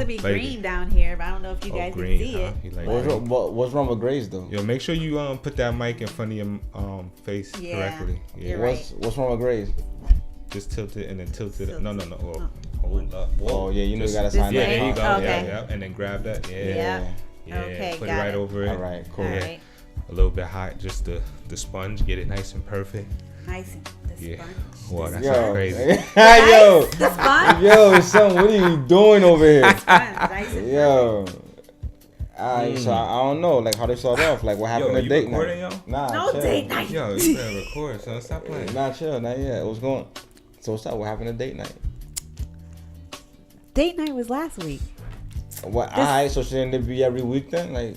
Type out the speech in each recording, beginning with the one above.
to be green down here, but I don't know if you guys can see it. What's wrong with grays though? Yo, make sure you put that mic in front of your face correctly. Yeah. You're right. What's wrong with grays? Just tilt it and then tilt it. No. Hold up. Whoa. Oh yeah, you know you gotta sign that. Yeah, there you go. Okay. Yeah, and then grab that. Yeah. Okay, put it right over it. All right, cool. All right. A little bit hot, just the sponge, get it nice and perfect. Nice and the sponge. Wow, that's so crazy. Yo, the sponge. yo, son, what are you doing over here? Nice and Yo. Alright, so I don't know, like how they start off, like what happened at date night. Yo? Nah, no chill. date night. Yo, you better record, son. Stop playing. Nah, chill, not yet. What's going? So what's up? What happened at date night? Date night was last week. What? Alright, so shouldn't it be every week then? Like,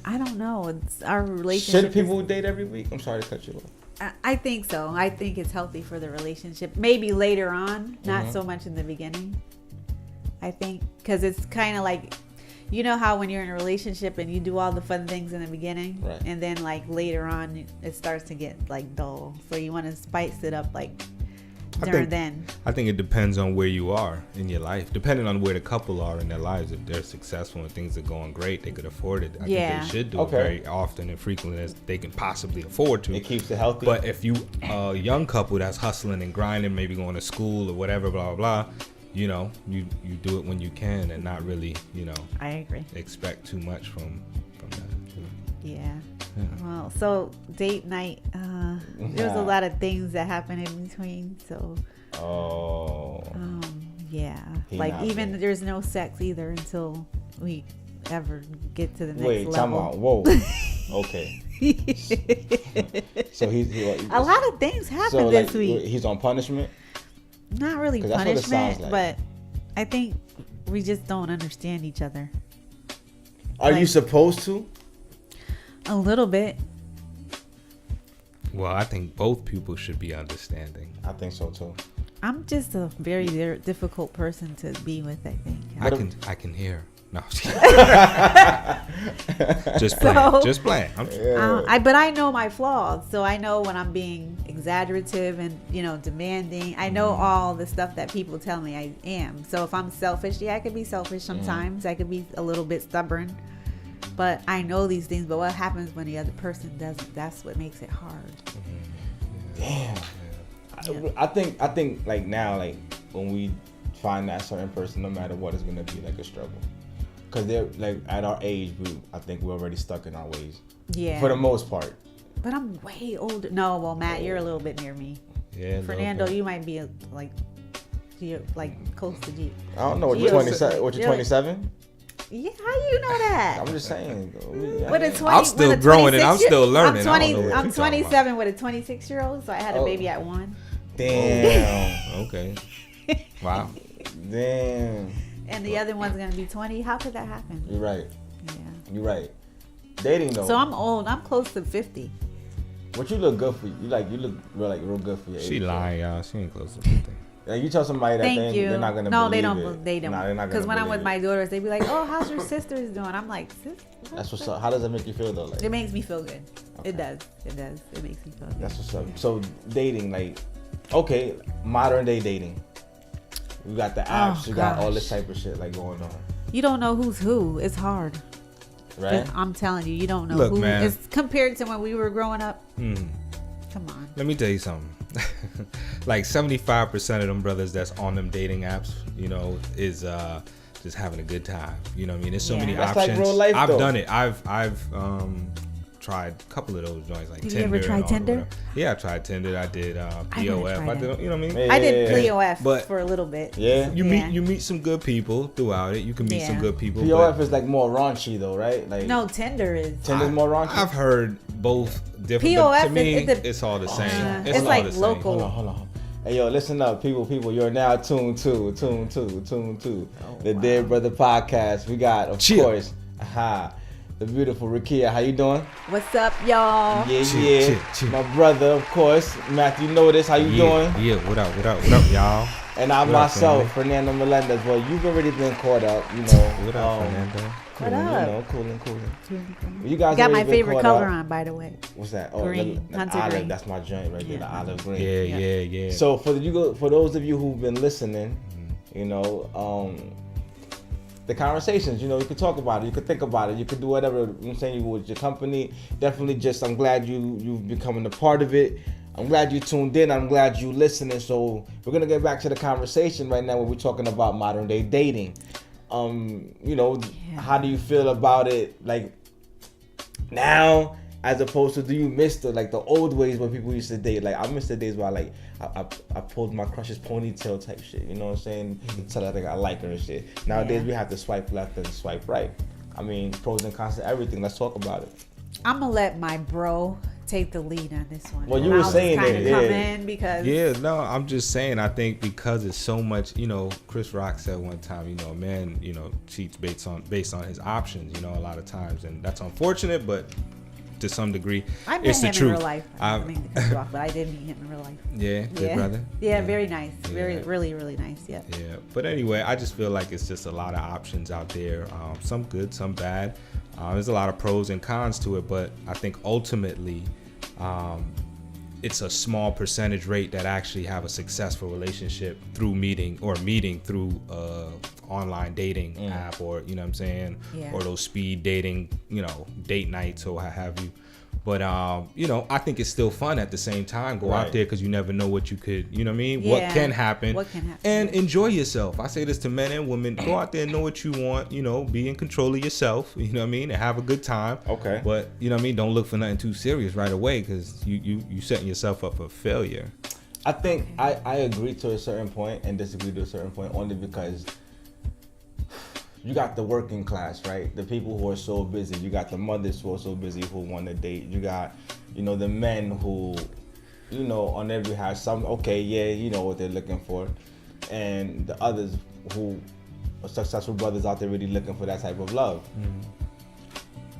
I don't know. It's our relationship. should people date every week? I'm sorry to cut you off. I think so. I think it's healthy for the relationship. Maybe later on, not so much in the beginning. I think because it's kind of like, you know how when you're in a relationship and you do all the fun things in the beginning, right. And then like later on it starts to get like dull. So you want to spice it up like then. I think it depends on where you are in your life. Depending on where the couple are in their lives, if they're successful and things are going great, they could afford it. I think they should do it very often and frequently as they can possibly afford to. It keeps it healthy. But if you a young couple that's hustling and grinding, maybe going to school or whatever, blah blah blah, you know, you do it when you can and not really, you know, I agree. Expect too much from that. Yeah. Well, so date night, there was a lot of things that happened in between. So, yeah, like even there's no sex either until we ever get to the next level. Time out. Whoa. Okay. So a lot of things happened this week. He's on punishment. Not really punishment, like. But I think we just don't understand each other. Are you supposed to? A little bit. Well, I think both people should be understanding. I think so too. I'm just a very difficult person to be with, I think. I can hear. No. Just playing. But I know my flaws, so I know when I'm being exaggerative and, you know, demanding. I know all the stuff that people tell me I am. So if I'm selfish, I could be selfish sometimes. I could be a little bit stubborn. But I know these things. But what happens when the other person doesn't? That's what makes it hard. Damn. Yeah. I think like now, like when we find that certain person, no matter what, it's gonna be like a struggle. Cause they're like at our age, I think we're already stuck in our ways. Yeah. For the most part. But I'm way older. No, well, Matt, you're a little bit near me. Yeah. Fernando, you might be like close to G. I don't know. What you're 27? What you're 27? Yeah, how you know that? I'm just saying. I'm still growing and I'm still learning. I'm 27 with a 26-year-old, so I had a baby at 1. Damn. Okay. Wow. Damn. And the other one's gonna be 20. How could that happen? You're right. Yeah. You're right. Dating though. So I'm old. I'm close to 50. But you look good for you. You look real good for your age. She lying, y'all. She ain't close to 50. Like you tell somebody that they're not gonna believe it. They don't. Nah, they're not gonna. Because when I'm with my daughters, they be like, "Oh, how's your sisters doing?" I'm like, "Sis." That's what's up. How does that make you feel though? Like, it makes me feel good. Okay. It does. It makes me feel good. That's what's up. So dating, like, okay, modern day dating. We got the apps. We got all this type of shit like going on. You don't know who's who. It's hard. Right. I'm telling you, you don't know who. Man. It's compared to when we were growing up. Come on. Let me tell you something. Like 75% of them brothers that's on them dating apps, you know, is just having a good time. You know what I mean? There's so many options. Like real life, I've done it. I've tried a couple of those joints like Tinder. Did you ever try Tinder? Yeah, I tried Tinder. I did POF. I did, you know what I mean? I did POF for a little bit. Yeah. You meet some good people throughout it. You can meet some good people. POF is like more raunchy though, right? Like no, Tinder is. Tinder's more raunchy. I've heard both different. POF to me, it's all the same. It's like local. Hold on. Hey yo, listen up, people. You're now tuned to the Dear Brother Podcast. We got, of course, the beautiful Rakia. How you doing? What's up, y'all? Yeah. My brother, of course, Matthew Notice. How you doing? Yeah. What up, y'all? And I myself, Fernando Melendez. Well, you've already been caught up, you know. What up, Fernando? What up? Cooling. You guys got my favorite color on, by the way. What's that? Green. The olive. Green. That's my joint right there. The olive green. Yeah. So for those of you who've been listening, you know, the conversations. You know, you could talk about it, you could think about it, you could do whatever. You know what I'm saying, with your company. Definitely, I'm glad you've becoming a part of it. I'm glad you tuned in. I'm glad you listening. So we're gonna get back to the conversation right now, where we're talking about modern day dating. You know, how do you feel about it, like now, as opposed to, do you miss the old ways when people used to date? Like, I miss the days where I pulled my crush's ponytail type shit. You know what I'm saying? To tell her I like her and shit. Nowadays we have to swipe left and swipe right. I mean, pros and cons to everything. Let's talk about it. I'm gonna let my bro take the lead on this one. Well, you were saying it, come in because I'm just saying, I think because it's so much, you know, Chris Rock said one time, you know, a man, you know, cheats based on his options, you know, a lot of times, and that's unfortunate, but to some degree, I met it's him the truth. in real life. I mean, Chris Rock, but I did meet him in real life. Yeah, good brother. Yeah, very nice. Very, really, really nice. Yeah. Yeah, but anyway, I just feel like it's just a lot of options out there. Some good, some bad. There's a lot of pros and cons to it, but I think ultimately, it's a small percentage rate that actually have a successful relationship through meeting through online dating app, or you know what I'm saying, or those speed dating, you know, date nights or what have you. But you know, I think it's still fun at the same time. Go out there, because you never know what you could, you know what I mean? What can happen. And enjoy yourself. I say this to men and women. Go out there and know what you want, you know, be in control of yourself, you know what I mean? And have a good time. Okay. But, you know what I mean? Don't look for nothing too serious right away, because you setting yourself up for failure. I think I agree to a certain point and disagree to a certain point, only because you got the working class, right? The people who are so busy. You got the mothers who are so busy who want to date. You got, you know, the men who, you know, on every house, some, okay, yeah, you know what they're looking for. And the others who are successful brothers out there really looking for that type of love.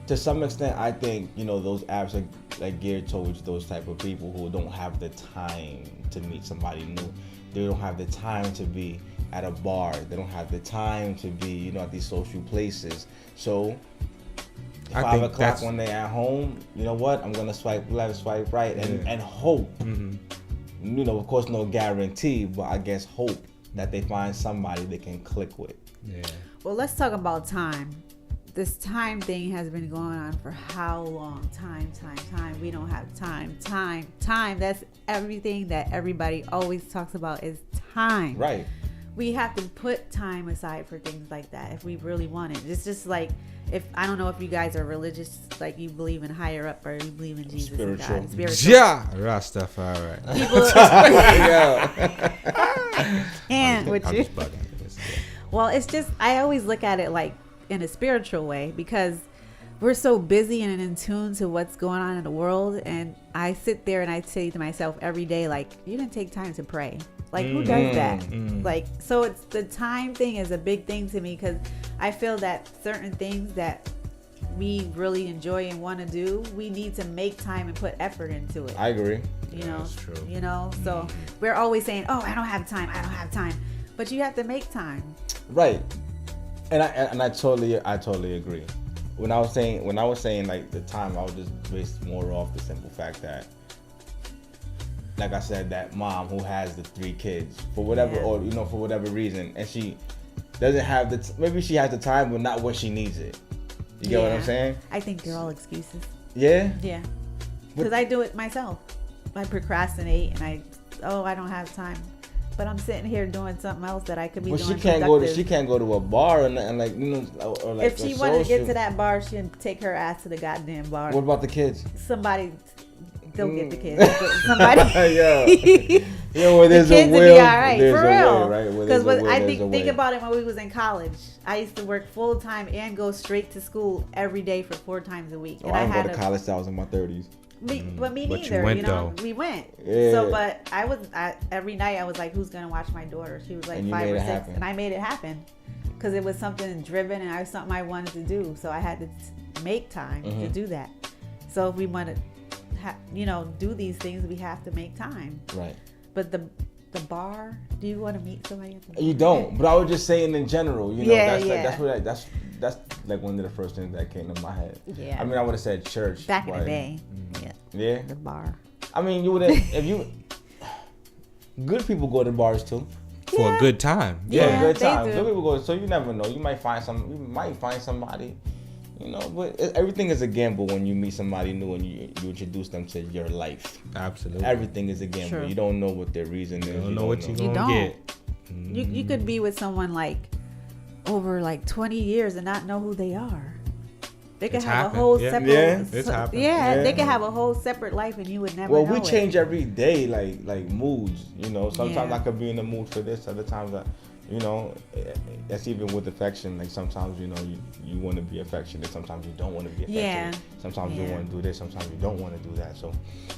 To some extent, I think, you know, those apps are like geared towards those type of people who don't have the time to meet somebody new. They don't have the time to be at a bar. They don't have the time to be, you know, at these social places. So 5 o'clock when they're at home, you know what? I'm gonna swipe left, swipe right, and hope. You know, of course, no guarantee, but I guess hope that they find somebody they can click with. Yeah. Well, let's talk about time. This time thing has been going on for how long? Time. We don't have time. Time. That's everything that everybody always talks about is time. Right. We have to put time aside for things like that if we really want it. It's just like, if I don't know if you guys are religious, like you believe in higher up, or you believe in Jesus and God. Spiritual. Yeah, Rastafari. And with you. Well, it's just, I always look at it like in a spiritual way, because we're so busy and in tune to what's going on in the world. And I sit there and I say to myself every day, like, you didn't take time to pray. Like, who does that? Like, so it's, the time thing is a big thing to me, because I feel that certain things that we really enjoy and want to do, we need to make time and put effort into it. I agree. You know, that's true. You know, so we're always saying, oh, I don't have time. But you have to make time. Right. And I totally agree. When I was saying like the time, I was just based more off the simple fact that, like I said, that mom who has the 3 kids for whatever, or you know, for whatever reason, and she doesn't have maybe she has the time, but not when she needs it. You get what I'm saying? I think they're all excuses. Yeah. Yeah. Because I do it myself. I procrastinate and I don't have time. But I'm sitting here doing something else that I could be doing. But she can't go to a bar and like, you know, or like if she wanted to get to that bar, she'd take her ass to the goddamn bar. What about the kids? Somebody, don't get the kids. Somebody. Where there's the kids a will, would be all right, there's for a real. Way, right? Because I think about it, when we was in college, I used to work full time and go straight to school every day for 4 times a week. And I didn't go to college till I was in my 30s. But me neither, you know. We went. Yeah. So, but every night I was like, who's gonna watch my daughter? She was like 5 or 6, and I made it happen because it was something driven and it was something I wanted to do. So I had to make time to do that. So if we want to, do these things, we have to make time. Right. But the bar, do you want to meet somebody? You don't. But I was just saying in general, you know, that's like one of the first things that came to my head. Yeah. I mean, I would have said church. Back in the day. Yeah. The bar. I mean, good people go to bars too. for a good time. Yeah, Yeah, good they time. do. So people go. So you never know. You might find somebody. You know, but everything is a gamble when you meet somebody new and you introduce them to your life. Absolutely. Everything is a gamble. True. You don't know what their reason is. You don't know what you're You gonna don't. get. You could be with someone like over like 20 years and not know who they are. They could It's have happened. a whole Yeah. separate. Yeah, it's happened. Yeah, Yeah. they could have a whole separate life and you would never Well, know we it. change every day, like moods. You know, sometimes Yeah. I could be in the mood for this. Other times, you know, that's even with affection. Like sometimes, you know, you want to be affectionate. Sometimes you don't want to be affectionate. Yeah. Sometimes you Yeah. want to do this. Sometimes you don't want to do that. So,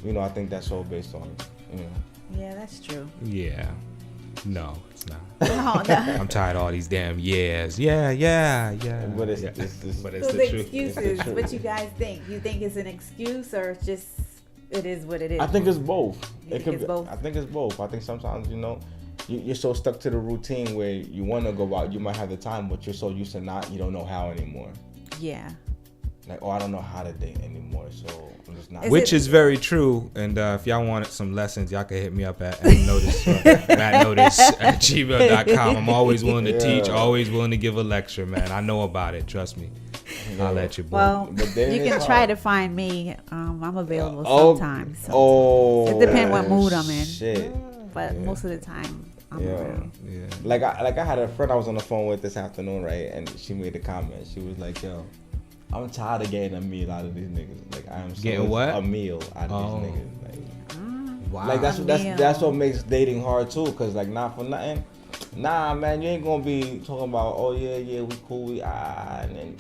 you know, I think that's all based on, you know. Yeah, that's true. Yeah. No, it's not. No, no. I'm tired of all these damn yeahs. Yeah. But it's, yeah. it's But So it's the the truth. excuses, It's the truth. what you guys think? You think it's an excuse or it's just it is what it is? I think it's both. You think it's both? I think it's both. I think sometimes, you know, you're so stuck to the routine where you want to go out, you might have the time, but you're so used to not, you don't know how anymore. Yeah. Like, oh, I don't know how to date anymore, so I'm just not. Is Which it- is very true. And if y'all wanted some lessons, y'all can hit me up at mattnotice@gmail.com. I'm always willing to Yeah. teach, always willing to give a lecture, man. I know about it. Trust me. I'll let you boy. Well, But then you it's can try hard. to find me. I'm available Oh, sometimes. So. Oh, It depends what mood I'm in. Shit. But Yeah. most of the time, I'm Yeah. around. Yeah. Like I had a friend I was on the phone with this afternoon, right? And she made a comment. She was like, "Yo, I'm tired of getting a meal out of these niggas. Like I am so Getting what? a meal out of Oh. these niggas. Like, Wow. like A meal. that's what makes dating hard too. Cause like not for nothing, nah, man, you ain't gonna be talking about oh yeah we cool we and then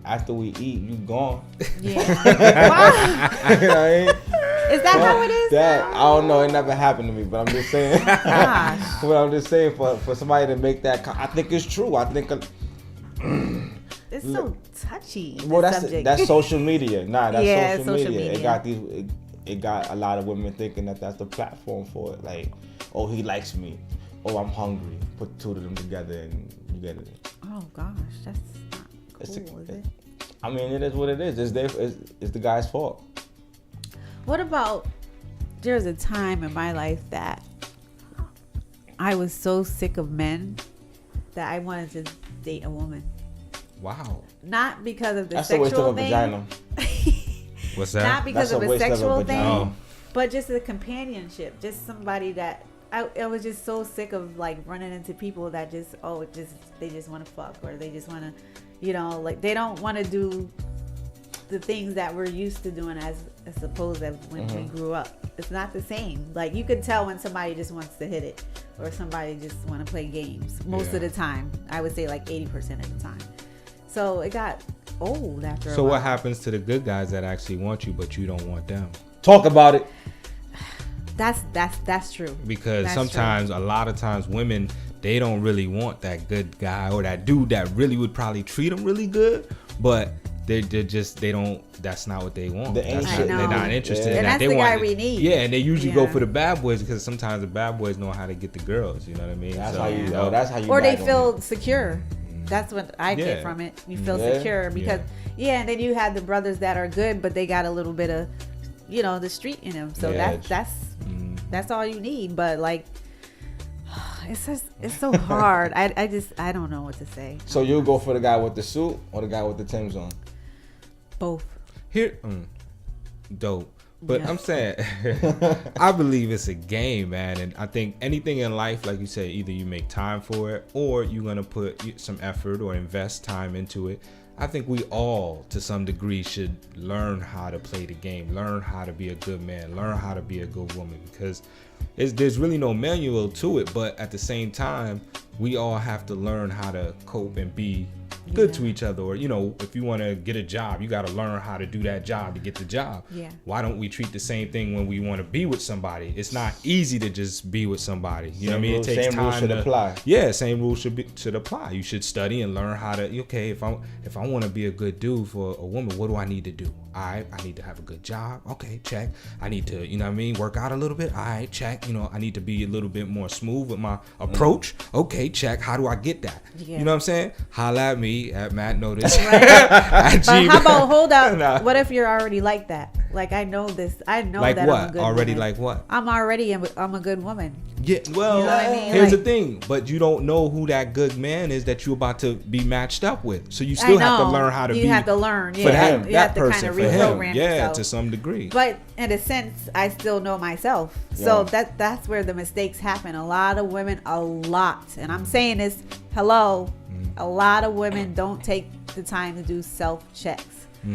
after we eat you gone. Yeah. Wow. You know what I mean? Is that how it is? That I don't know. It never happened to me, but I'm just saying. Gosh. But I'm just saying for somebody to make that, I think it's true. I think. It's so touchy. Well, the subject. that's social media. Nah, that's Yeah, social social media. media. It got a lot of women thinking that that's the platform for it. Like, oh, he likes me. Oh, I'm hungry. Put two of them together and you get it. Oh gosh, that's not It's cool, is it? I mean, it is what it is. It's the guy's fault. What about? There's a time in my life that I was so sick of men that I wanted to date a woman. Wow. Not because of the That's a waste of sexual a thing. vagina. What's that? Not because That's of a a waste of a sexual thing, vagina. Oh. but just a companionship. Just somebody that I was just so sick of like running into people that they just want to fuck or they just want to, you know, like they don't want to do the things that we're used to doing as opposed to when we grew up. It's not the same. Like you could tell when somebody just wants to hit it or somebody just want to play games. Most of the time, I would say like 80% of the time. So it got old after a So while. what happens to the good guys that actually want you, but you don't want them? Talk about it. That's true. Because That's sometimes, a lot of times, women, they don't really want that good guy or that dude that really would probably treat them really good, but they don't. That's not what they want. They ain't I know. They're not interested Yeah. in And that. that's They the want, guy we need. Yeah, and they usually go Yeah. for the bad boys because sometimes the bad boys know how to get the girls. You know what I mean? That's So, how you know. That's how you. Or they bag on feel secure. That's what I Yeah. get from it. You feel Yeah. secure because and then you have the brothers that are good, but they got a little bit of, you know, the street in them. So Yeah. that's all you need. But like, it's so hard. I don't know what to say. So you go for the guy with the suit or the guy with the Timbs on? Both. Here, dope. But Yeah. I'm saying, I believe it's a game, man. And I think anything in life, like you said, either you make time for it or you're going to put some effort or invest time into it. I think we all, to some degree, should learn how to play the game, learn how to be a good man, learn how to be a good woman, because there's really no manual to it. But at the same time, we all have to learn how to cope and be good to each other. Or, you know, if you want to get a job, you got to learn how to do that job to get the job. Yeah. Why don't we treat the same thing when we want to be with somebody? It's not easy to just be with somebody. You know what I mean? It takes Same time rules should to apply. Yeah, same rules should apply. You should study and learn how to. Okay, if I want to be a good dude for a woman, what do I need to do? I need to have a good job. Okay, check. I need to, you know what I mean, work out a little bit. All right, check. You know, I need to be a little bit more smooth with my approach. Okay, check. How do I get that? Yeah. You know what I'm saying? Holla at me at Matt Notice. But how about hold up? Nah. What if you're already like that? Like I know this. I know Like that what? I'm a good Already woman. like what? I'm a good woman. Yeah, well, You know what I mean? here's Like- the thing. But you don't know who that good man is that you're about to be matched up with. So you I still have to know. learn how to you be have to learn. Yeah, for him, you that have to person, kind of for him. reprogram Yeah, yourself. to some degree. But in a sense, I still know myself. So Yeah. that's where the mistakes happen. A lot of women, and I'm saying this, hello, a lot of women don't take the time to do self checks.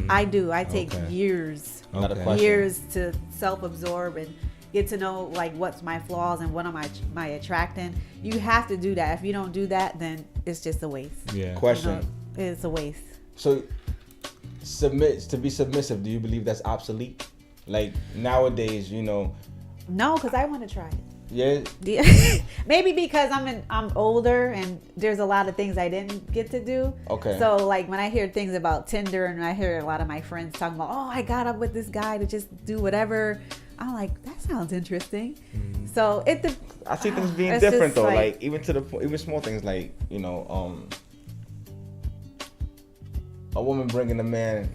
I do. I take Okay. years, Not a Okay. question. years to self-absorb and get to know like what's my flaws and what am I attracting. You have to do that. If you don't do that, then it's just a waste. Yeah. Question. You know, it's a waste. So, to be submissive, do you believe that's obsolete? Like nowadays, No, because I want to try it. yeah. Maybe because I'm older and there's a lot of things I didn't get to do. Okay. So like when I hear things about Tinder and I hear a lot of my friends talking about, oh, I got up with this guy to just do whatever, I'm like, that sounds interesting. So I see things being it's different just though. Like even to the point, even small things like a woman bringing a man,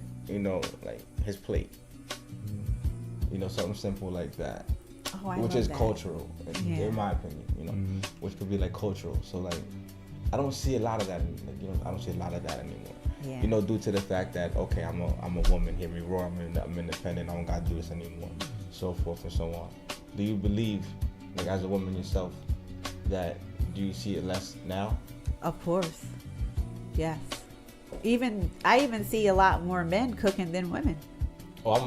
like his plate. Something simple like that. oh, I Which love is that. cultural, Yeah. in my opinion, which could be like cultural. So like, I don't see a lot of that. I don't see a lot of that anymore. Yeah. Due to the fact that okay, I'm a woman, hear me roar, I'm independent, I don't gotta do this anymore, so forth and so on. Do you believe, like as a woman yourself, do you see it less now? Of course. Yes. I even see a lot more men cooking than women. I'm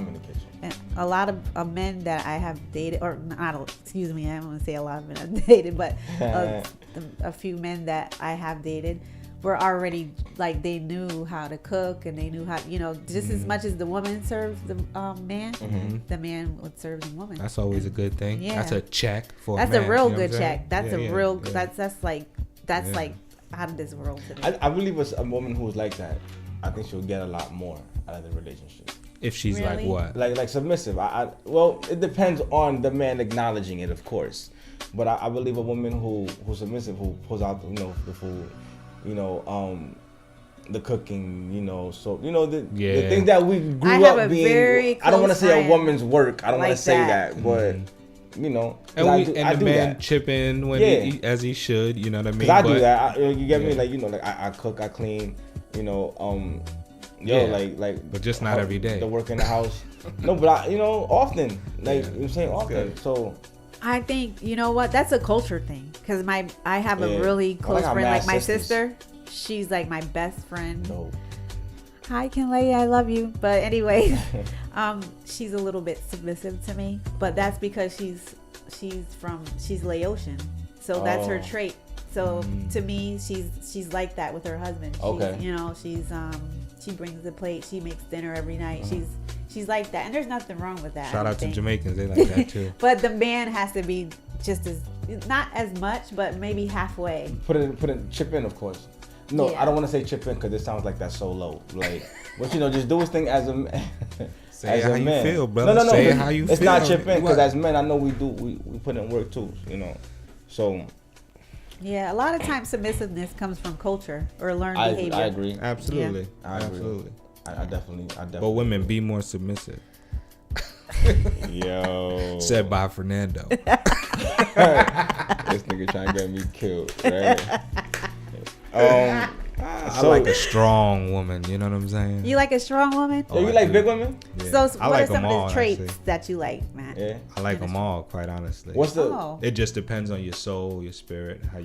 in the kitchen. And a lot of men that I have dated, or not, excuse me, I don't want to say a lot of men I've dated, but a few men that I have dated were already like they knew how to cook and they knew how, just as much as the woman serves the man, the man would serve the woman. That's always a good thing. Yeah. That's a check for That's a man. a real you know good what I'm saying? check. That's Yeah, a yeah, real. yeah. That's Yeah. like out of this world to me. I believe a woman who's like that, I think she'll get a lot more out of the relationship. If she's Really? like what? Like submissive. Well, it depends on the man acknowledging it, of course. But I believe a woman who's submissive, who pulls out the food, the cooking, the things that we grew I have up a being. very I don't want to close say a friend woman's work. I don't want like to say that. that, but And I we do, and I the do man that. chip in when Yeah. as he should. You know what I mean? Cause I do But- that. You get me? Yeah. Like I cook, I clean. Yeah. Like. But just not every day. The work in the house. No, but often. Like Yeah. I'm saying, often. good. So. I think you know what? That's a culture thing. Because I have Yeah. a really I close like how friend, mad like my sisters. sister. She's like my best friend. No. Hi, Kinley, I love you. But anyway, she's a little bit submissive to me. But that's because she's Laotian, so that's her Oh. trait. So to me, she's like that with her husband. Okay. She brings the plate. She makes dinner every night. She's like that, and there's nothing wrong with that. Shout I out to think. Jamaicans, they like that too. But the man has to be just as, not as much, but maybe halfway. Put it, chip in, of course. No, Yeah. I don't want to say chip in because it sounds like that's so low. Like, but just do his thing as a man. Say it how you man. feel, brother. No. Say it how you it's feel. not chip in because What? as men, I know we do. We put in work too. So Yeah, a lot of times submissiveness comes from culture or learned I behavior. agree. Absolutely. I agree. Absolutely. I definitely. But women, be more submissive. Yo. Said by Fernando. This nigga trying to get me killed. Right? I like a strong woman. You know what I'm saying? You like a strong woman? Yo, you like big women? Yeah. So I what like are some them of all, the traits actually. that you like, Matt? Yeah. I like them all, quite honestly. What's the? Oh. It just depends on your soul, your spirit, how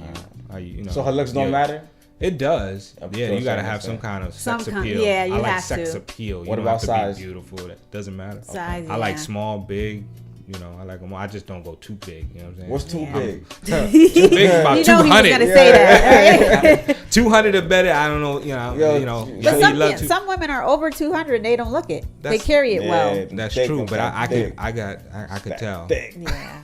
you know. So her looks don't your- matter. It does. Of Yeah, course, you gotta I have some understand. kind of Some sex kind- appeal. yeah, you I like have sex to. appeal. You What don't about have to size? be beautiful. That doesn't matter. Size, I like yeah. small, big. You know, I like them all. I just don't go too big. You know what I'm saying? What's too Yeah. big? Too big is about You know he was 200. gonna say that, right? 200 or better. I don't know. Yo, You know. But you love some women are over 200. They don't look it. They That's- carry it well. That's Thick, true, but I thick. could tell. Thick. Yeah.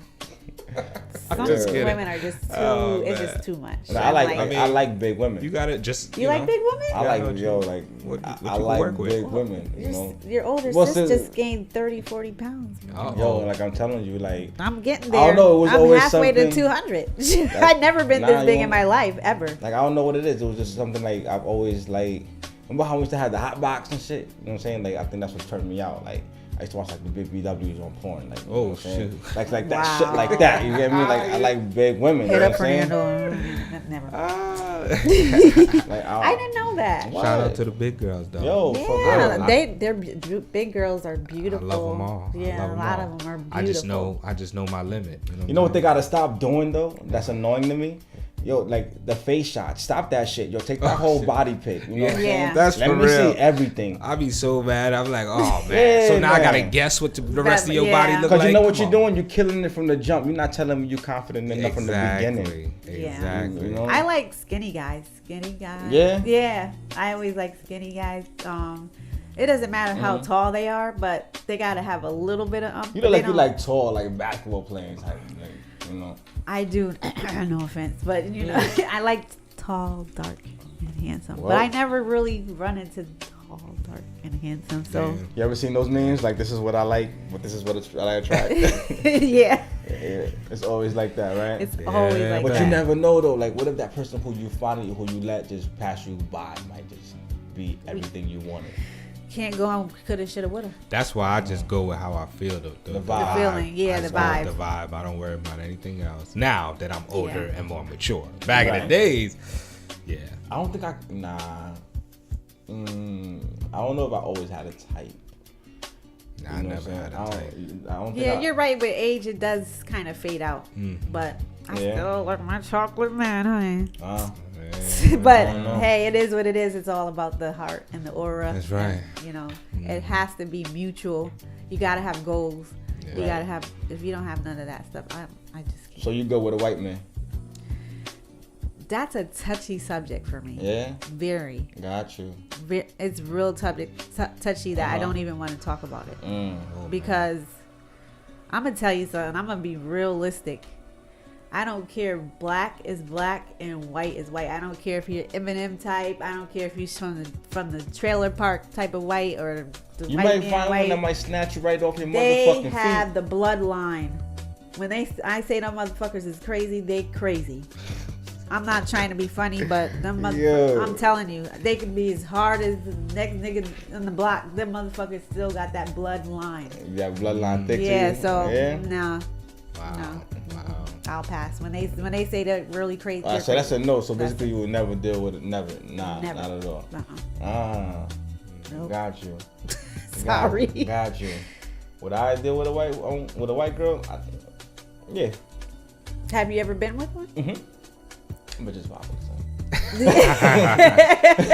Some just kidding. women are just too. Oh, it's man. just too much. No, I like. I mean, I like big women. You gotta just. You like know, big women? I Yeah, like what yo you- like. what I you can like work with. big women. You know. Your older Well, sis since- just gained 30, 40 pounds. Uh-oh. Yo, like I'm telling you, like I'm getting I there. don't know, it was I'm always halfway to something- 200. I've never been Nah, this you big in won't- my life ever. I don't know what it is. It was just something like I've always like. Remember how we used to have the hot box and shit? You know what I'm saying? Like I think that's what turned me out. Like I used to watch like the BBWs on porn. Like, Oh, know what I'm saying? shit. Like that Wow. shit like that. You get me? Like I like big women. Hit You know up what I'm saying? Fernando. Never. Like, I didn't know that. What? Shout out to the big girls, though. Yo, for Yeah, real. they're big girls are beautiful. I love them all. I Yeah, love a 'em lot all. of them are beautiful. I just know my limit. You know what they gotta stop doing though? That's annoying to me. Yo, like the face shot. Stop that shit. Yo, take that whole shit. body pic. You know what I'm Yeah. saying? That's Let for me real. see everything. I be so bad. I'm like, oh man. Yeah, So now I gotta man. guess what the rest of your Yeah. body look Because like. you know what Come you're on. doing. You're killing it from the jump. You're not telling me you're confident enough from the beginning. Yeah. Exactly. You know? I like skinny guys. Skinny guys. Yeah? Yeah. I always like skinny guys. It doesn't matter how tall they are, but they gotta have a little bit of. You know, like you like tall, like basketball players, like you know. I do. No offense, but you know, I like tall, dark, and handsome. Well. But I never really run into tall, dark, and handsome. So Damn. You ever seen those memes? Like this is what I like, but this is what I attract. yeah, Yeah, it's always like that, right? it's Yeah, always like but that. you never know though. Like, what if that person who you find, who you let just pass you by, might just be everything you wanted? Can't go on coulda, shoulda, woulda. That's why I just go with how I feel. The vibe. The feeling, yeah, I the just go with vibe. The vibe. I don't worry about anything else. Now that I'm older Yeah. and more mature. Back in Right. the days, yeah. I don't think I don't know if I always had a type. Nah, I You know never what I'm had saying? a type. I don't think Yeah, you're right. With age, it does kind of fade out. But I Yeah. still like my chocolate man, honey. Man, But don't know. hey, it is what it is. It's all about the heart and the aura. That's right. And, you know, it has to be mutual. You gotta have goals. Yeah. You gotta have. If you don't have none of that stuff, I just can't. So you go with a white man? That's a touchy subject for me. Yeah, Very. got you. It's real touchy that I Uh-huh. don't even want to talk about it Mm. because I'm gonna tell you something. I'm gonna be realistic. I don't care. Black is black and white is white. I don't care if you're Eminem type. I don't care if you're from the trailer park type of white or the You white might man find white. one that might snatch you right off your They motherfucking have feet. the bloodline. When I say them motherfuckers is crazy, they crazy. I'm not trying to be funny, but them Yo. I'm telling you, they can be as hard as the next nigga in the block. Them motherfuckers still got that bloodline. That bloodline thick to Yeah, you. so Yeah. no, wow. no. Wow. I'll pass. When they say they're really crazy. Alright, so that's a no. So That's basically, you would never deal with it. Never. Nah, Never. not at all. Uh-uh. Ah, Nope. got you. Sorry. Got you. Would I deal with a white girl? Yeah. Have you ever been with one? But just vibe.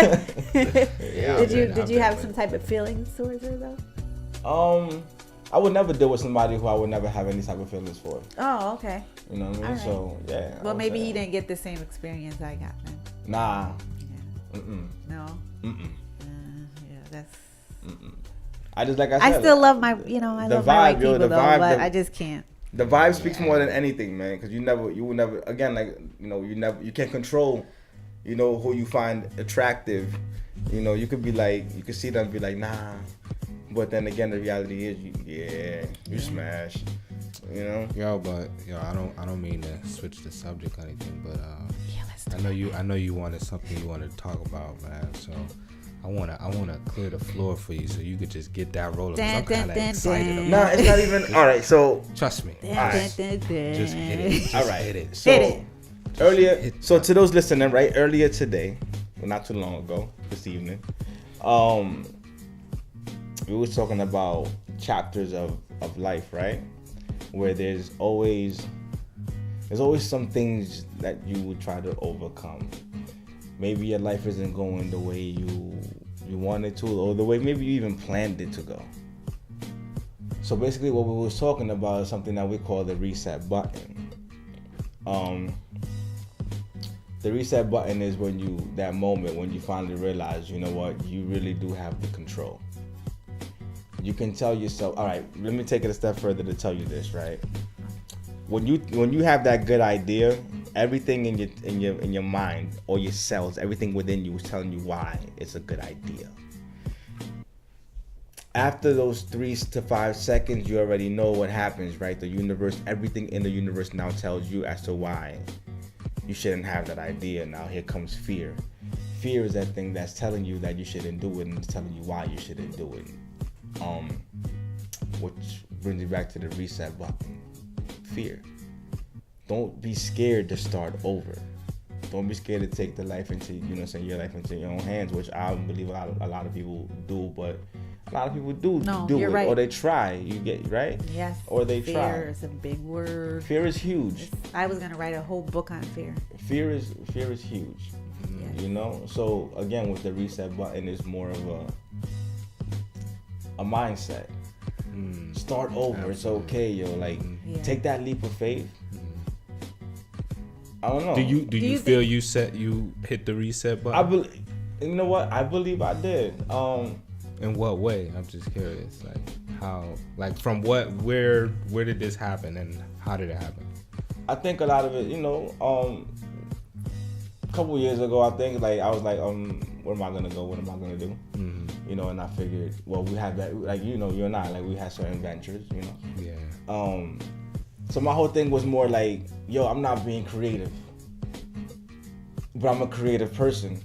Yeah, Did you have some type of feelings towards her though? I would never deal with somebody who I would never have any type of feelings for. Oh, okay. You know what I mean? Alright. So yeah. I Well, would maybe say- he didn't get the same experience I got then. Nah. Yeah. Mm-mm. No. Mm-mm. Yeah, that's. I just like I said. I still love my, I the love my white vibe, yo, people the though, vibe, but the- I just can't. The vibe speaks more than anything, man. Because you will never, again, like you can't control, who you find attractive. You could be like, you could see them and be like, nah, but then again, the reality is, you smash. Yo, I don't mean to switch the subject or anything, but Let's I know you wanted something you wanted to talk about, man. So I wanna clear the floor for you so you could just get that rolling. 'Cause I'm kind of excited about Nah, it's not even. All right, so Trust me. Alright. Just hit it. Just all right, hit it. So Hit it. earlier, so to those listening, right? Earlier today, well, not too long ago, this evening, we was talking about chapters of life, right? Where there's always some things that you would try to overcome. Maybe your life isn't going the way you wanted to, or the way maybe you even planned it to go. So basically what we was talking about is something that we call the reset button. The reset button is that moment when you finally realize, you know what, you really do have the control. You can tell yourself, all right, let me take it a step further to tell you this, right? When you have that good idea, everything in your mind or your cells, everything within you is telling you why it's a good idea. After those 3 to 5 seconds, you already know what happens, right? The universe, everything in the universe now tells you as to why you shouldn't have that idea. Now here comes fear. Fear is that thing that's telling you that you shouldn't do it and it's telling you why you shouldn't do it. which brings me back to the reset button. Fear. Don't be scared to start over. Don't be scared to take the life into, your life into your own hands, which I believe a lot of people do, but a lot of people do it, right. or they try. You get right? Yes. Or they try. Fear is a big word. Fear is huge. I was gonna write a whole book on fear. Fear is huge. Yes. So again, with the reset button, it's more of a mindset. Start over. It's okay, yo. Like, take that leap of faith. I don't know. Do you feel you hit the reset button? I believe. You know what? I believe I did. In what way? I'm just curious. Like how? Like from what? Where did this happen, and how did it happen? I think a lot of it. A couple years ago, I think like I was like, where am I gonna go? What am I gonna do? And I figured, well, we had that. Like you and I, like we had certain ventures. Yeah. So my whole thing was more like, yo, I'm not being creative, but I'm a creative person.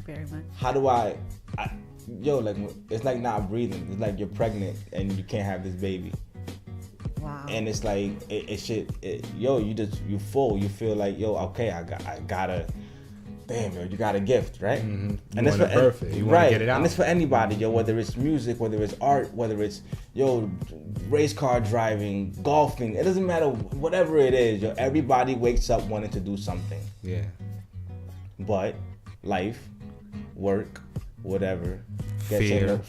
Very much. How do like, it's like not breathing. It's like you're pregnant and you can't have this baby. Wow. And it's like, you full. You feel like, yo, okay, I gotta, damn, yo, you got a gift, right? Mm-hmm. And that's for perfect. You want to get it out. And it's for anybody, yo, whether it's music, whether it's art, whether it's, race car driving, golfing. It doesn't matter, whatever it is, yo. Everybody wakes up wanting to do something. Yeah. But life, work, whatever, fear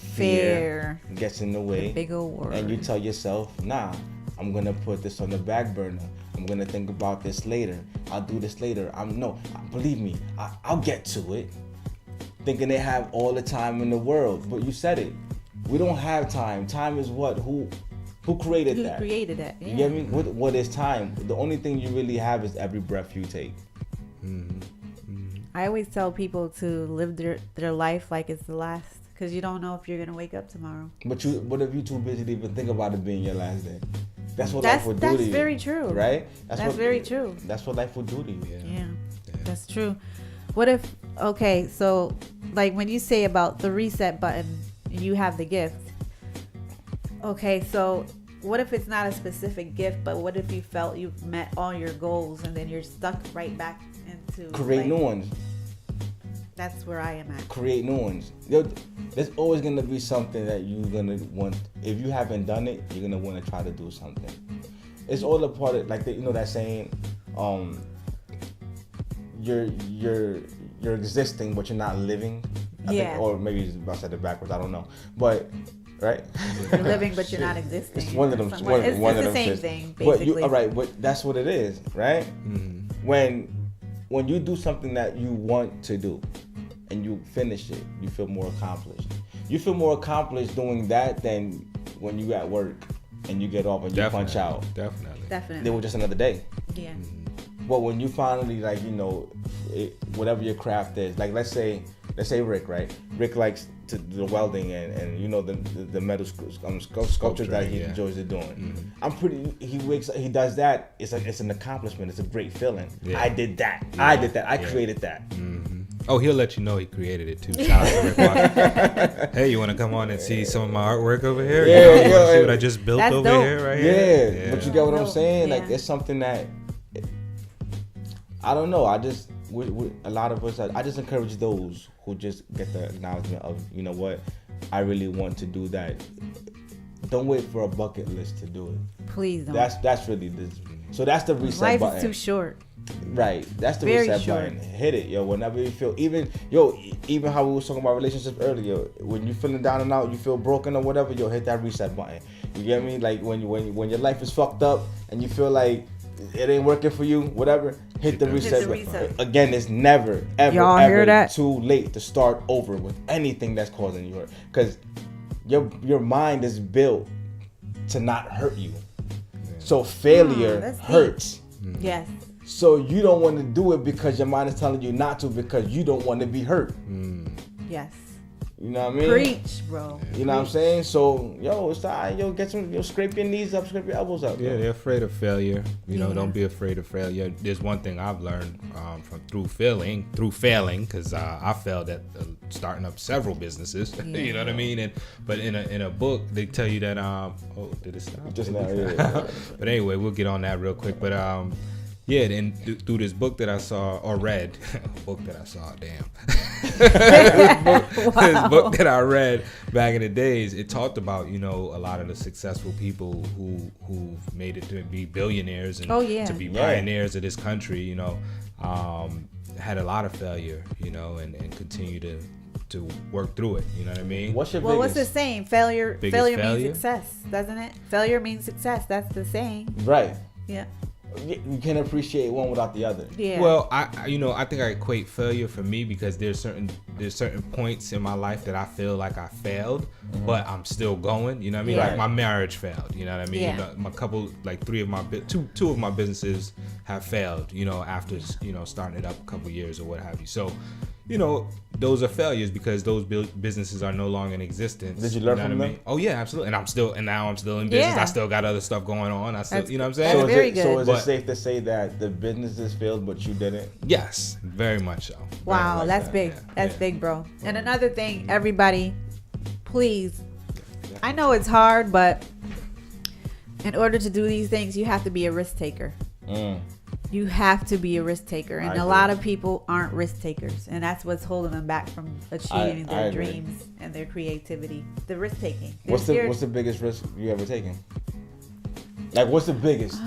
gets in the way. The big old word. And you tell yourself, nah, I'm gonna put this on the back burner. I'm gonna think about this later. I'll do this later. Believe me, I'll get to it. Thinking they have all the time in the world, but you said it. We don't have time. Time is what? Who created that? Who created that? Yeah. You get me? What is time? The only thing you really have is every breath you take. I always tell people to live their life like it's the last, because you don't know if you're gonna wake up tomorrow. But what if you too busy to even think about it being your last day? That's what life would do to you. That's very true. Right? That's very true. That's what life would do to you. Yeah. That's true. What if, okay, so like when you say about the reset button, you have the gift. Okay, so what if it's not a specific gift, but what if you felt you've met all your goals and then you're stuck right back into create new ones? That's where I am at. Create new ones. There's always gonna be something that you're gonna want. If you haven't done it, you're gonna want to try to do something. It's all a part of, like, that saying, you're existing but you're not living. I think, or maybe I said it backwards. I don't know, but right. You're living but you're not existing. It's one of them. It's the same thing, basically. But that's what it is, right? When you do something that you want to do and you finish it, you feel more accomplished. You feel more accomplished doing that than when you at work and you get off and you punch out. Definitely. It was just another day. Yeah. But when you finally, like, whatever your craft is, like let's say Rick, right? Rick likes to do the welding and the metal sculptures that he enjoys doing. He does that. It's an accomplishment. It's a great feeling. Yeah. I did that. I created that. Oh, he'll let you know he created it too. Shout out to Rick. Hey, you want to come on and see some of my artwork over here? You want to see what I just built over here, right here? Yeah, but you get what I'm saying? Like, it's something that I don't know. A lot of us, I just encourage those who just get the acknowledgement of, you know what, I really want to do that. Don't wait for a bucket list to do it. Please don't. That's really so that's the reset button. Life is too short. Right. That's the Very reset short. button. Hit it, yo. Whenever you feel, even how we was talking about relationships earlier, when you feeling down and out, you feel broken or whatever, yo, hit that reset button. You get me? Like when your life is fucked up and you feel like it ain't working for you, whatever, hit the reset button. Again, it's never, ever too late to start over with anything that's causing you hurt. Because your mind is built to not hurt you. So failure hurts. Yes. So you don't want to do it because your mind is telling you not to, because you don't want to be hurt. Yes. You know what I mean? Preach, bro. You know what I'm saying? So, yo, it's alright. Yo, get some. Yo, scrape your knees up, scrape your elbows up. Yeah, bro. they're afraid of failure. You know, Yeah. don't be afraid of failure. There's one thing I've learned through failing, because I failed at starting up several businesses. You know what I mean? But in a book, they tell you that did it stop? Just now, yeah. But anyway, we'll get on that real quick. But yeah, and through this book that I saw or read, book that I saw, damn. This book that I read back in the days, it talked about, you know, a lot of the successful people who've made it to be billionaires and to be pioneers of this country, you know, had a lot of failure, you know, and continue to work through it. You know what I mean? What's your Well, biggest? what's the saying? Failure failure? means success, doesn't it? Failure means success. That's the saying. Right. Yeah. You can't appreciate one without the other. Yeah. Well, I think I equate failure for me because there's certain points in my life that I feel like I failed, but I'm still going. You know what I mean? Yeah. Like my marriage failed. You know what I mean? Yeah. My couple, like two of my businesses have failed. You know, after starting it up a couple years or what have you. So, you know, those are failures because those businesses are no longer in existence. Did you learn know from what I them? mean? Oh yeah, absolutely. And now I'm still in business. Yeah. I still got other stuff going on. I still, That's- you know what I'm saying? So Very is good. it But- safe to say that the businesses failed, but you didn't? Yes, very much so. Wow, like that's that. big. Yeah. That's Yeah. big, bro. And another thing, everybody, please, I know it's hard, but in order to do these things, you have to be a risk taker. You have to be a risk taker. And I a agree. lot of people aren't risk takers. And that's what's holding them back from achieving I their agree. dreams and their creativity. The risk taking. What's the biggest risk you ever taken? Like, what's the biggest?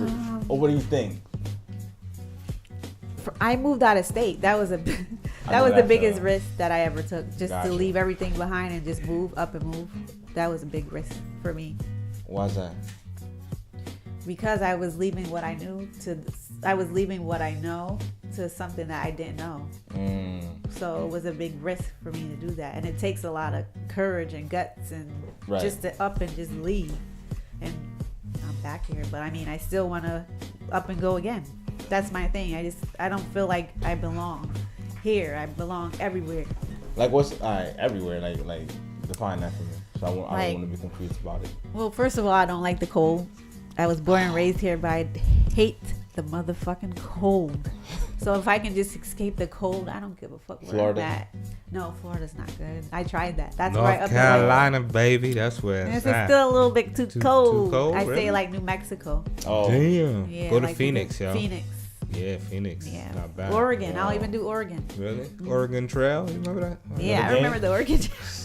Or what do you think? I moved out of state. That was a know that was the that, biggest risk that I ever took. Just Gotcha. to leave everything behind and just move up and move. That was a big risk for me Why's that? because I was leaving what I knew I was leaving what I know to something that I didn't know. So it was a big risk for me to do that, and it takes a lot of courage and guts and Right. just to up and just leave. And I'm back here, but I mean, I still want to up and go again. That's my thing. I don't feel like I belong here. I belong everywhere. Like, what's everywhere? Like define that for me. So I don't Like- want to be confused about it. Well, first of all, I don't like the cold. I was born and raised here, but I hate the motherfucking cold. So if I can just escape the cold, I don't give a fuck where Florida? I'm at. No, Florida's not good. I tried that. That's right North up Carolina, baby. That's where It's it's at. still a little bit too Too cold. cold, I really? say like New Mexico. Oh, Damn. Yeah, Go to like Phoenix, yo. Phoenix. Yeah, Phoenix. Yeah. Not bad. Oregon. I'll even do Oregon. Really? Oregon Trail? You remember that? Yeah, I game? remember the Oregon.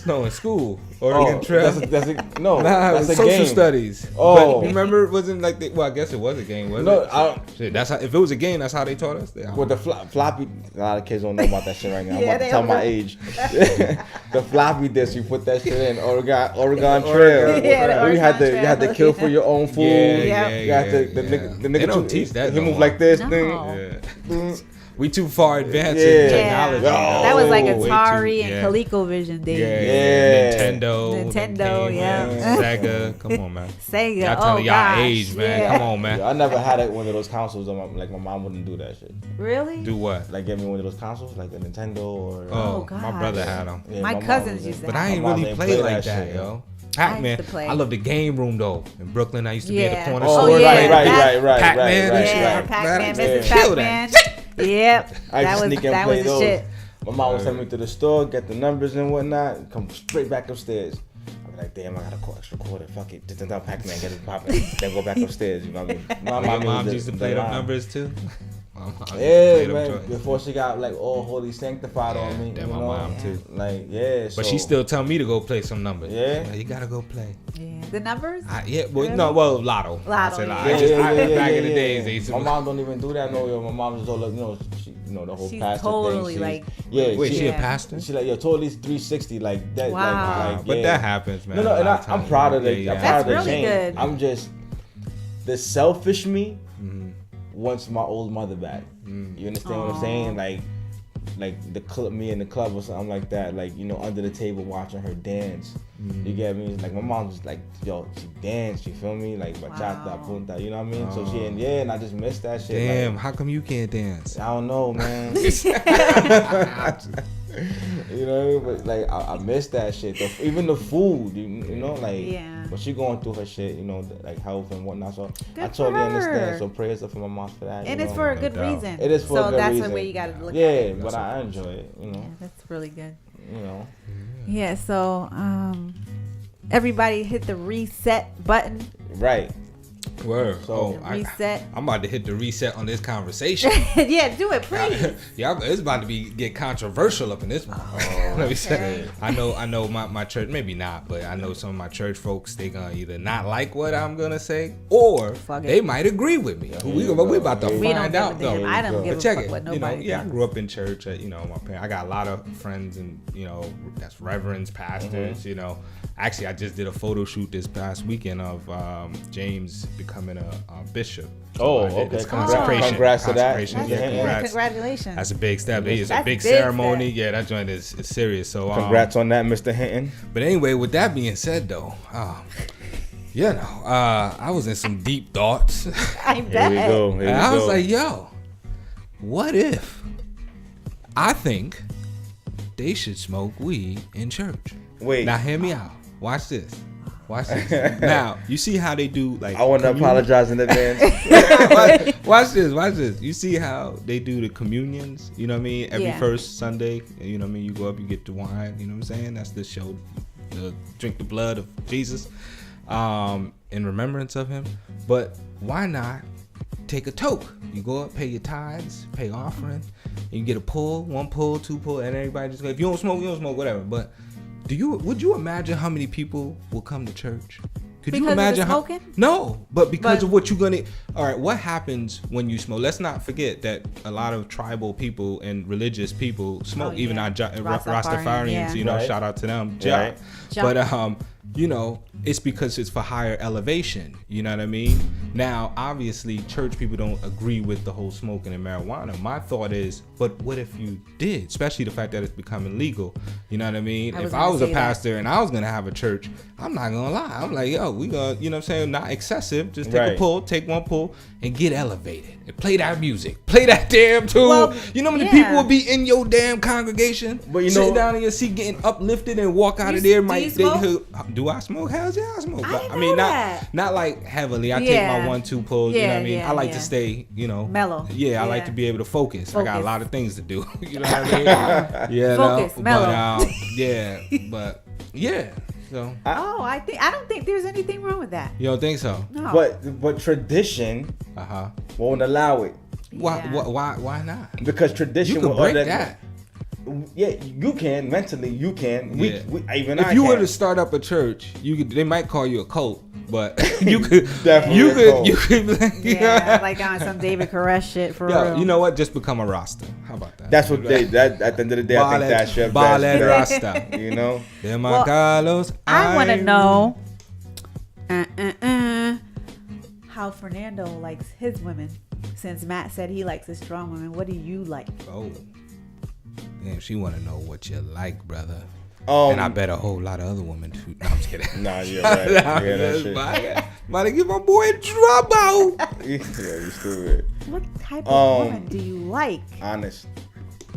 No, in school. Oregon Trail. That's a no. Nah, that's a social game. studies. Oh. But remember, it wasn't like well, I guess it was a game, wasn't No, it? Shit, that's how. If it was a game, that's how they taught us. With the floppy, a lot of kids don't know about that shit right now. Yeah, I'm about to they tell don't my know. age. The floppy disc, you put that shit in Oregon Trail. Yeah, the you had to Oregon you had to Trail. kill for your own food. Yeah, Yeah. You got to the yeah. nigga They don't too- teach that He no moved more. like this No. thing. Yeah. We too far advanced Yeah. in Yeah, technology. that was like Oh, Way Atari too- and ColecoVision days. Yeah, Yeah. Nintendo, Nintendo, game, yeah. man. Sega. Come on, man. Sega. Y'all Oh telling y'all gosh. age, man. Yeah. Come on, man. I never had one of those consoles. Like my mom wouldn't do that shit. Really? Do what? Like give me one of those consoles, like a Nintendo or. Oh, gosh. my brother had them. Yeah, My mom cousins was used in- to But I ain't My mom really ain't play play like that that, shit, yo. I Pac-Man. used to play. I love the game room though. In Brooklyn, I used to be at Yeah. the corner Oh, store. yeah, right, that- right. Pac-Man and right, shit. Yeah, right. Pac-Man, Man, Mrs. kill Pac-Man. that. Yep. I used That to was sneak and that play was the those. shit. My mom would send me to the store, get the numbers and whatnot, come straight back upstairs. I'd be like, damn, I gotta call extra quarter. Fuck it. Just tell Pac-Man, get it popping. Then go back upstairs. You know what I mean? My mom was used to the play them line. numbers too. My mom used to Yeah, play them man. joints. Before she got like all holy sanctified on me. Damn, you my know? mom too. Like, yeah. But so, she still tell me to go play some numbers. Yeah? You gotta go play. Yeah. The numbers? Well, Lotto. Lotto, I said yeah. Lotto. Yeah, Back yeah, in the yeah. days, they used to. My mom don't even do that no, yo. My mom just all like, she, the whole She's pastor totally, thing. like- yeah, Wait, she a Yeah. pastor? She like, totally 360 like that. Wow. Like, But yeah. that happens, man. No, a and lot of I'm times. proud of the. Yeah, I'm yeah. proud of the That's really change. good. I'm just the selfish me Mm-hmm. wants my old mother back. You understand what I'm saying? Like the club, me in the club or something like that. Like under the table watching her dance. You get me? Like my mom was like, yo, she danced. You feel me? Like bachata, punta. You know what I mean? So and I just missed that shit. Damn, like, how come you can't dance? I don't know, man. You know, but like I miss that shit. Even the food, you know, like but she going through her shit, you know, like health and whatnot. So Good I totally for her. understand. So prayers up for my mom for that. And you it's know? for a No good doubt. reason. It is for a so good that's reason. the way you got to look at Yeah, it. but I enjoy it. You know. Yeah, that's really good. You know. Yeah. So everybody hit the reset button. Right. Word. So Reset. I'm about to hit the reset on this conversation. Yeah, do it, please. Yeah, it's about to get controversial up in this one. Let me say, okay. I know my church, maybe not, but I know some of my church folks, they gonna either not like what I'm gonna say, or Fuck it. they might agree with me. We about to We don't find give a out though. damn. I don't give But a check fuck it. what You know, nobody I thinks. grew up in church. My parents. I got a lot of friends and that's reverends, pastors. You know, actually, I just did a photo shoot this past weekend of James becoming a bishop. Oh, I did his okay. consecration. Congrats to that. Consecration, That's yeah, good. congrats. Congratulations. That's a big step. It's a That's big big ceremony. step. Yeah, that joint is serious. So Congrats on that, Mr. Hinton. But anyway, with that being said, though, I was in some deep thoughts. I bet. Here we go. And I was like, yo, what if I think they should smoke weed in church? Wait. Now, hear me out. Watch this. Now, you see how they do, like, I want to apologize in advance. watch this. You see how they do the communions? You know what I mean? Every first Sunday, you know what I mean? You go up, you get the wine. You know what I'm saying? That's the show, drink the blood of Jesus, in remembrance of him. But why not take a toke? You go up, pay your tithes, pay offering, and you get a pull, 1 pull, 2 pull, and everybody just go, if you don't smoke, whatever. But would you imagine how many people will come to church? Could Because you imagine of the smoking? No, but because of what you're gonna. All right, what happens when you smoke? Let's not forget that a lot of tribal people and religious people smoke. Oh, even yeah. our Rastafarians, yeah. you know, Right. shout out to them. Right. But it's because it's for higher elevation. You know what I mean? Now, obviously, church people don't agree with the whole smoking and marijuana. My thought is, but what if you did? Especially the fact that it's becoming legal. You know what I mean? If I was a pastor and I was gonna have a church, I'm not gonna lie. I'm like, yo, we gonna, you know what I'm saying? Not excessive. Just take a pull, take 1 pull, and get elevated. And play that music. Play that damn tune. Well, you know how many people will be in your damn congregation? But you sitting know- down in your seat, getting uplifted and walk out of You- there. do you smoke? Do I smoke? Hell yeah, I smoke. I But, didn't I mean, know that. not like heavily. I take Yeah. my 1-2 pulls. You know what I mean? Yeah, I like yeah. to stay, Mellow. Yeah, I like Yeah. to be able to focus. I got a Focus. lot of things to do. You know what I mean? Yeah, Focus, no, mellow. but yeah. So I don't think there's anything wrong with that. you don't think so? No. But tradition Uh-huh. won't allow it Why? Yeah. Why not? because tradition You can will break let- that. Yeah, you can mentally. You can. Yeah. If If you were to start up a church, they might call you a cult, but you could Definitely you a could cult. you could be like, Yeah, like on some David Koresh shit for yo, real. you know what? Just become a Rasta. How about that? That's what that at the end of the day, I think that's your Ballet best. Rasta. You know. Well, Carlos, I want to know how Fernando likes his women. Since Matt said he likes a strong woman, what do you like? Oh, damn, she want to know what you like, brother. And I bet a whole lot of other women too. No, I'm just kidding. Nah, you're right. Yeah, that shit. About to get my boy in trouble. Yeah, you stupid. What type of woman do you like? Honest.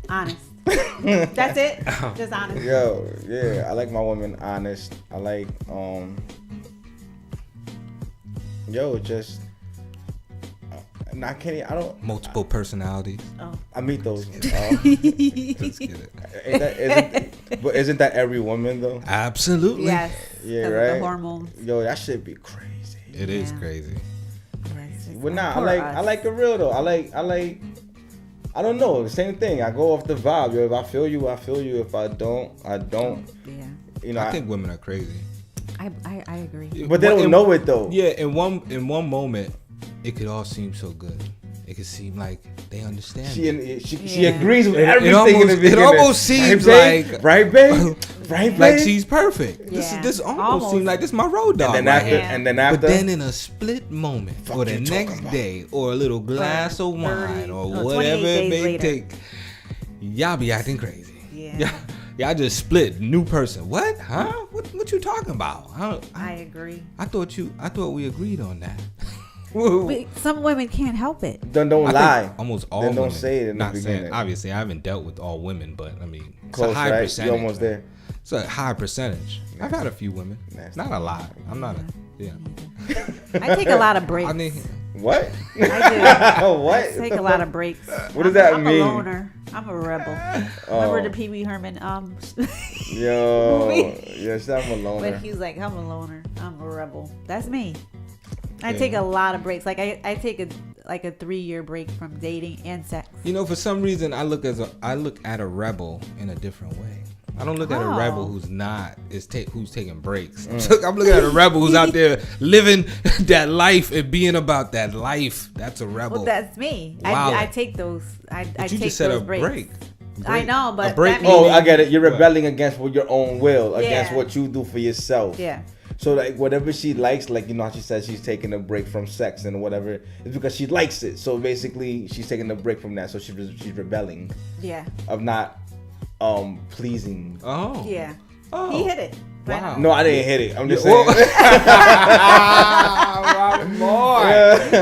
Honest. That's it. Just honest. Yo, yeah, I like my women honest. I like just I can't. I don't. Multiple personalities. Oh. I meet those. Just kidding. Isn't that every woman though? Absolutely. Yes. Yeah, 'cause of right. The hormones. Yo, that shit be crazy. It is Yeah. crazy. But nah, Poor us. I like it real though. I like. I don't know. The same thing. I go off the vibe. Yo, if I feel you, I feel you. If I don't, I don't. Yeah. You know. I think women are crazy. I agree. But they don't know it though. Yeah, in one moment, it could all seem so good. It could seem like they understand. She agrees with everything almost- in the beginning. it almost seems right, babe? like- right, babe? Right, babe? Like she's perfect. Yeah. This almost Almost. seems like this my road dog. and then right after, here. Yeah. and then after, But then in a split moment, Fuck or the you talking next about? day, or a little glass of 30, wine, or no, whatever 28 it days may later. take, y'all be acting crazy. Yeah. Y'all just split, new person. What? huh? What you talking about? I agree. I thought we agreed on that. Some women can't help it. Don't I lie. think almost all Then don't women. say it in the Not saying, beginning. obviously, I haven't dealt with all women, but I mean, it's Close, a high right? percentage. You're almost there. It's a high percentage. I've had a few women. Nasty. Not a lot. I'm not a. Yeah. I take a lot of breaks. I mean, What? I do. What? I take a lot of breaks. What does that I'm mean? a loner. I'm a rebel. Remember the Pee Wee Herman? Yo, movie? yes, I'm a loner. But he's like, I'm a loner. I'm a rebel. That's me. I take a lot of breaks. Like I take a 3-year break from dating and sex. you know, for some reason, I look at a rebel in a different way. I don't look at a rebel who's who's taking breaks. I'm looking at a rebel who's out there living that life and being about that life. That's a rebel. Well, that's me. Wow. I take those. I But take you just said those a breaks. break. I know, but a break. that means- Oh, I get it. You're rebelling against your own will, against Yeah. what you do for yourself. Yeah. So like whatever she likes, like you know how she says she's taking a break from sex and whatever, it's because she likes it. So basically, she's taking a break from that. So she's rebelling Yeah. of not pleasing. Oh. Yeah. Oh. He hit it. Wow. No, I didn't hit it. I'm just Well- saying.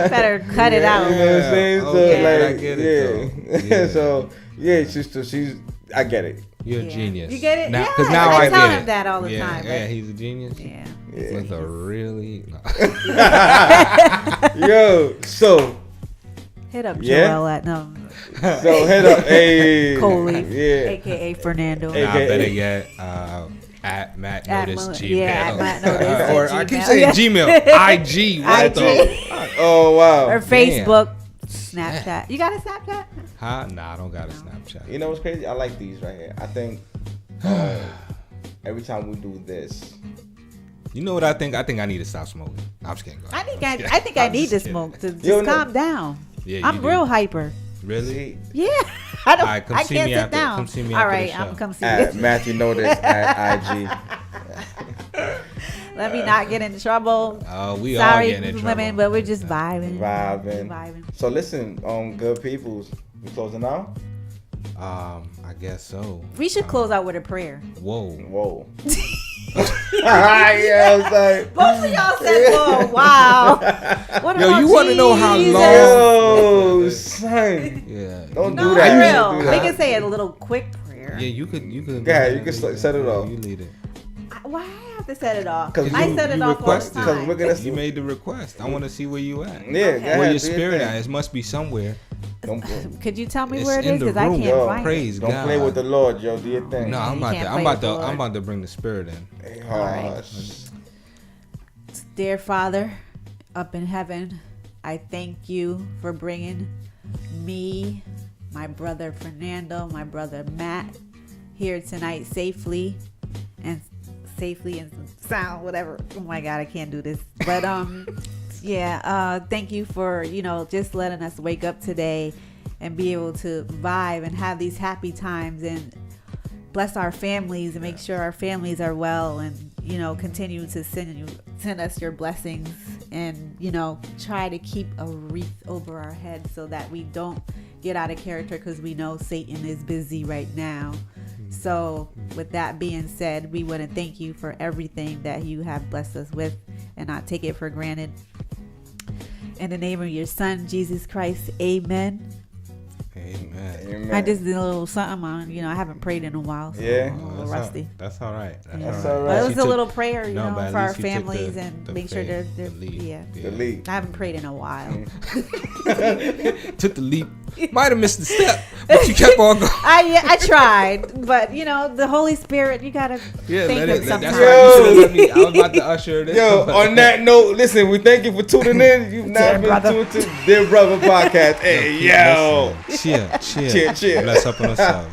Better cut it out. You know what I'm saying? So Okay, like, I get it, yeah. though. Yeah. So yeah, she's. I get it. You're Yeah. a genius. You get it? Now, Yeah, 'cause now I I tell get him it. that all the Yeah, time, Yeah, but- he's a genius. Yeah. With a really. Yo, so Hit up Yeah? Joel at no hit up, hey, Coley, yeah. aka Fernando. Hey, Nah, AKA. better yet, at Matt At Notice Mo- Gmail. yeah, at Matt Notice or at I keep Gmail. saying Gmail. IG. What IG. the? Oh wow. Or Facebook, Snapchat. You got a Snapchat? Huh? Nah, I don't got a Snapchat. You know what's crazy? I like these right here. I think every time we do this, You know what I think? I think I need to stop smoking. I'm just kidding. Go I ahead. think I I'm need just to kidding. smoke to just Yo, no. calm down. Yeah, you I'm do. real hyper. Really? see Yeah, I don't. Alright, come I see can't me sit after- down. come see me All after the right, show. I'm come see at you. Matthew Notice at IG. Let me not get in trouble. We all Sorry, getting in women, trouble. but we're just vibing. Vibing. So listen, good peoples, we closing out. I guess so. We should close out with a prayer. Whoa. Whoa. Yeah, I was like, Both of y'all said, "Whoa, wow." What Yo, about you wanna know how Jesus? long- yo, son. Yeah. Don't No, do that. for You real. should do We that. can say a little quick prayer. Yeah, you could. Go ahead, you can set it off. You lead it. Why I have to set it off? 'Cause I you- set it you off all the requested. time. 'Cause we're gonna- You made the request. I want to see where you at. Yeah, Okay. go Where ahead, your do spirit thing. at? It must be somewhere. Don't Could you tell me It's where it in is? the Because I room. can't Yo, find Praise it. don't God. play with the Lord, yo. Do your thing. No, I'm you about can't to. play I'm about with the to. Lord. I'm about to bring the spirit in. Hey, Alright. Dear Father, up in heaven, I thank you for bringing me, my brother Fernando, my brother Matt here tonight safely and sound, whatever. Oh my God, I can't do this. But yeah, thank you for, just letting us wake up today and be able to vibe and have these happy times and bless our families and make sure our families are well and, continue to send us your blessings and, try to keep a wreath over our head so that we don't get out of character because we know Satan is busy right now. So with that being said, we want to thank you for everything that you have blessed us with and not take it for granted. In the name of your son, Jesus Christ, amen. Amen. Amen. I just did a little something on, I haven't prayed in a while. So Yeah. I'm a little That's rusty. That's all right. That's all right. But it She was a took- little prayer, No, but at for our least you took families the- and the make sure faith, they're the lead. yeah. The lead. I haven't prayed in a while. Took the leap. Might have missed the step, but you kept on going. I tried, but the Holy Spirit, you gotta Yeah, thank let him it. That's sometimes. right. You should have let me. I was about to usher it in. Yo, on that note, listen, we thank you for tuning in. You've now Dear been brother. tuned to Dear Brother Podcast. Hey, yo. Cheer, cheer. Cheer, cheer. Bless up on yourself.